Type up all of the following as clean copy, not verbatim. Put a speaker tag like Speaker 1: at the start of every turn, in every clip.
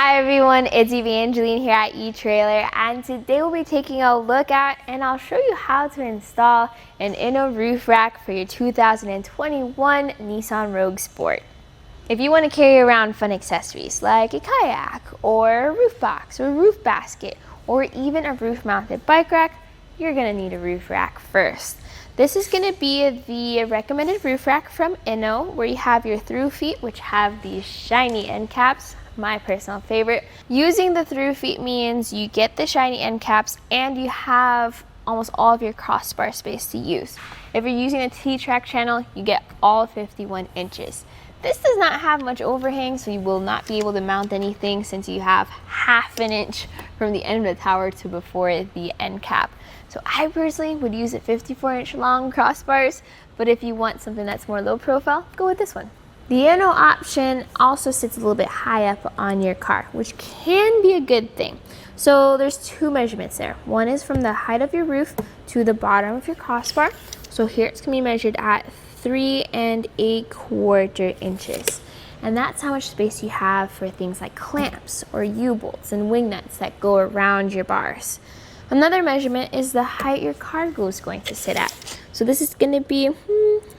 Speaker 1: Hi everyone, it's Evangeline here at eTrailer, and today we'll be taking a look at and I'll show you how to install an Inno Roof Rack for your 2021 Nissan Rogue Sport. If you want to carry around fun accessories like a kayak or a roof box or a roof basket or even a roof mounted bike rack, you're going to need a roof rack first. This is going to be the recommended roof rack from Inno, where you have your through feet, which have these shiny end caps. My personal favorite. Using the through feet means you get the shiny end caps and you have almost all of your crossbar space to use. If you're using a T-track channel, you get all 51 inches. This does not have much overhang, so you will not be able to mount anything since you have ½ an inch from the end of the tower to before the end cap. So I personally would use a 54-inch long crossbars, but if you want something that's more low profile, go with this one. The Inno option also sits a little bit high up on your car, which can be a good thing. So there's two measurements there. One is from the height of your roof to the bottom of your crossbar. So here it's going to be measured at 3 3/4 inches. And that's how much space you have for things like clamps or U-bolts and wing nuts that go around your bars. Another measurement is the height your cargo is going to sit at. So this is going to be,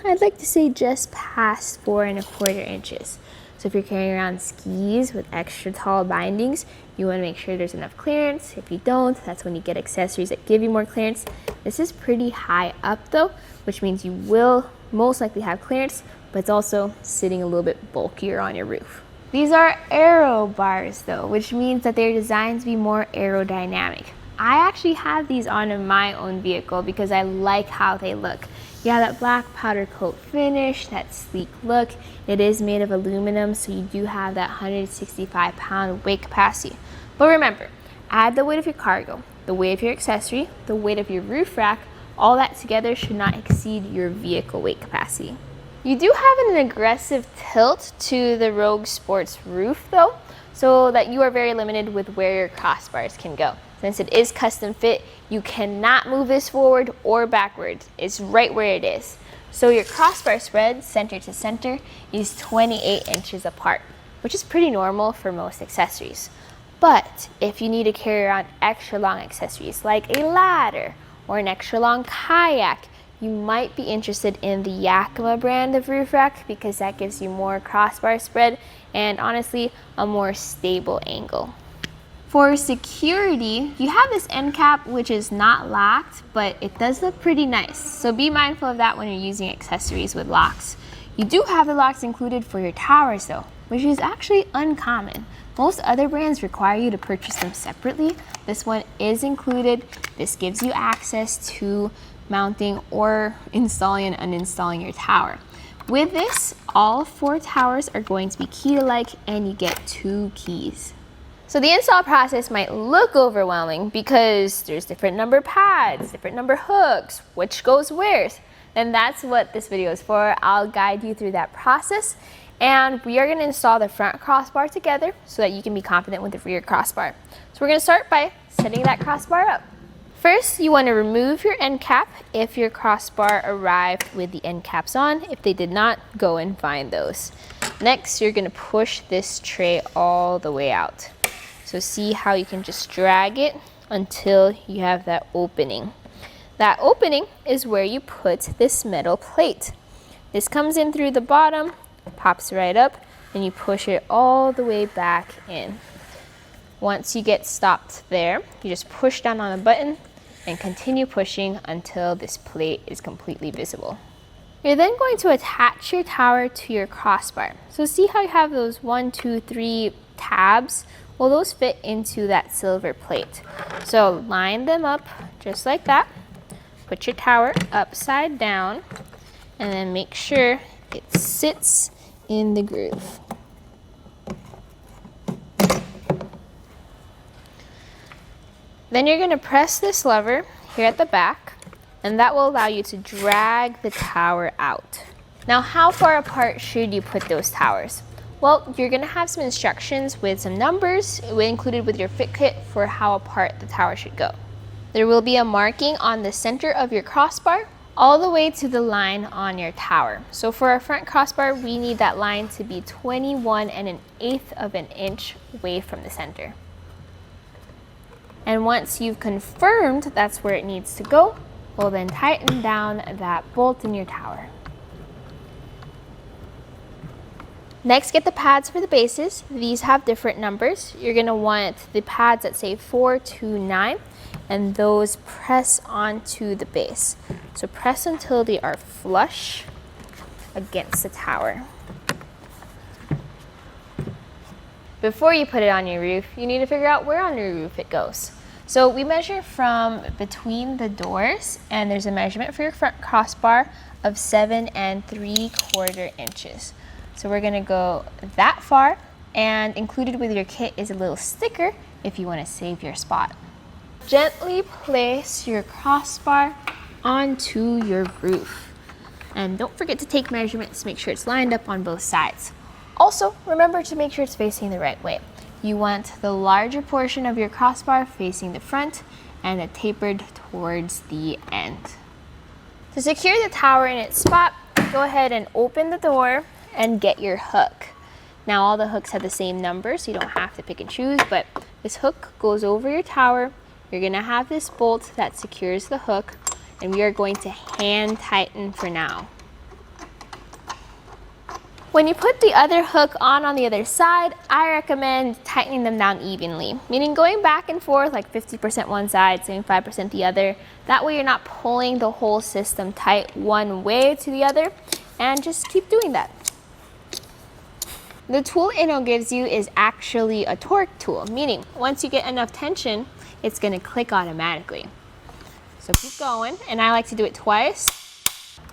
Speaker 1: I'd like to say just past 4 1/4 inches. So if you're carrying around skis with extra tall bindings, you want to make sure there's enough clearance. If you don't, that's when you get accessories that give you more clearance. This is pretty high up though, which means you will most likely have clearance, but it's also sitting a little bit bulkier on your roof. These are aero bars though, which means that they're designed to be more aerodynamic. I actually have these on in my own vehicle because I like how they look. You have that black powder coat finish, that sleek look. It is made of aluminum, so you do have that 165-pound weight capacity. But remember, add the weight of your cargo, the weight of your accessory, the weight of your roof rack, all that together should not exceed your vehicle weight capacity. You do have an aggressive tilt to the Rogue Sport's roof though, so that you are very limited with where your crossbars can go. Since it is custom fit, you cannot move this forward or backwards. It's right where it is. So your crossbar spread center to center is 28 inches apart, which is pretty normal for most accessories. But if you need to carry around extra long accessories like a ladder or an extra long kayak, you might be interested in the Yakima brand of roof rack because that gives you more crossbar spread and honestly a more stable angle. For security, you have this end cap which is not locked, but it does look pretty nice. So be mindful of that when you're using accessories with locks. You do have the locks included for your towers though, which is actually uncommon. Most other brands require you to purchase them separately. This one is included. This gives you access to mounting or installing and uninstalling your tower. With this, all 4 towers are going to be key-alike and you get 2 keys. So the install process might look overwhelming because there's different number pads, different number hooks, which goes where. And that's what this video is for. I'll guide you through that process. And we are going to install the front crossbar together so that you can be confident with the rear crossbar. So we're going to start by setting that crossbar up. First, you want to remove your end cap if your crossbar arrived with the end caps on. If they did not, go and find those. Next, you're going to push this tray all the way out. So see how you can just drag it until you have that opening. That opening is where you put this metal plate. This comes in through the bottom, pops right up, and you push it all the way back in. Once you get stopped there, you just push down on the button and continue pushing until this plate is completely visible. You're then going to attach your tower to your crossbar. So see how you have those 1, 2, 3 tabs? Well, those fit into that silver plate. So line them up just like that. Put your tower upside down and then make sure it sits in the groove. Then you're going to press this lever here at the back, and that will allow you to drag the tower out. Now, how far apart should you put those towers? Well, you're going to have some instructions with some numbers included with your fit kit for how apart the tower should go. There will be a marking on the center of your crossbar all the way to the line on your tower. So for our front crossbar, we need that line to be 21 1/8 of an inch away from the center. And once you've confirmed that's where it needs to go, we'll then tighten down that bolt in your tower. Next, get the pads for the bases. These have different numbers. You're gonna want the pads that say 4 to 9, and those press onto the base. So press until they are flush against the tower. Before you put it on your roof, you need to figure out where on your roof it goes. So we measure from between the doors, and there's a measurement for your front crossbar of 7 3/4 inches. So we're gonna go that far, and included with your kit is a little sticker if you wanna save your spot. Gently place your crossbar onto your roof. And don't forget to take measurements to make sure it's lined up on both sides. Also, remember to make sure it's facing the right way. You want the larger portion of your crossbar facing the front and it tapered towards the end. To secure the tower in its spot, go ahead and open the door and get your hook. Now all the hooks have the same number, so you don't have to pick and choose, but this hook goes over your tower. You're gonna have this bolt that secures the hook, and we are going to hand tighten for now. When you put the other hook on the other side, I recommend tightening them down evenly, meaning going back and forth like 50% one side, 75% the other. That way you're not pulling the whole system tight one way to the other, and just keep doing that. The tool Inno gives you is actually a torque tool, meaning once you get enough tension, it's gonna click automatically. So keep going, and I like to do it twice.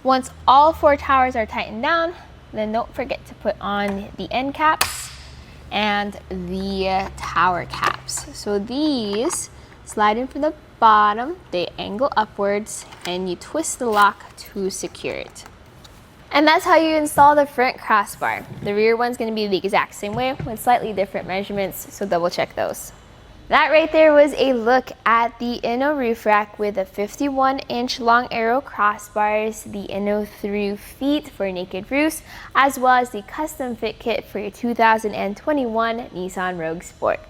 Speaker 1: Once all 4 towers are tightened down, then don't forget to put on the end caps and the tower caps. So these slide in from the bottom, they angle upwards, and you twist the lock to secure it. And that's how you install the front crossbar. The rear one's gonna be the exact same way with slightly different measurements, so double check those. That right there was a look at the Inno Roof Rack with the 51-inch long arrow crossbars, the Inno through feet for naked roofs, as well as the custom fit kit for your 2021 Nissan Rogue Sport.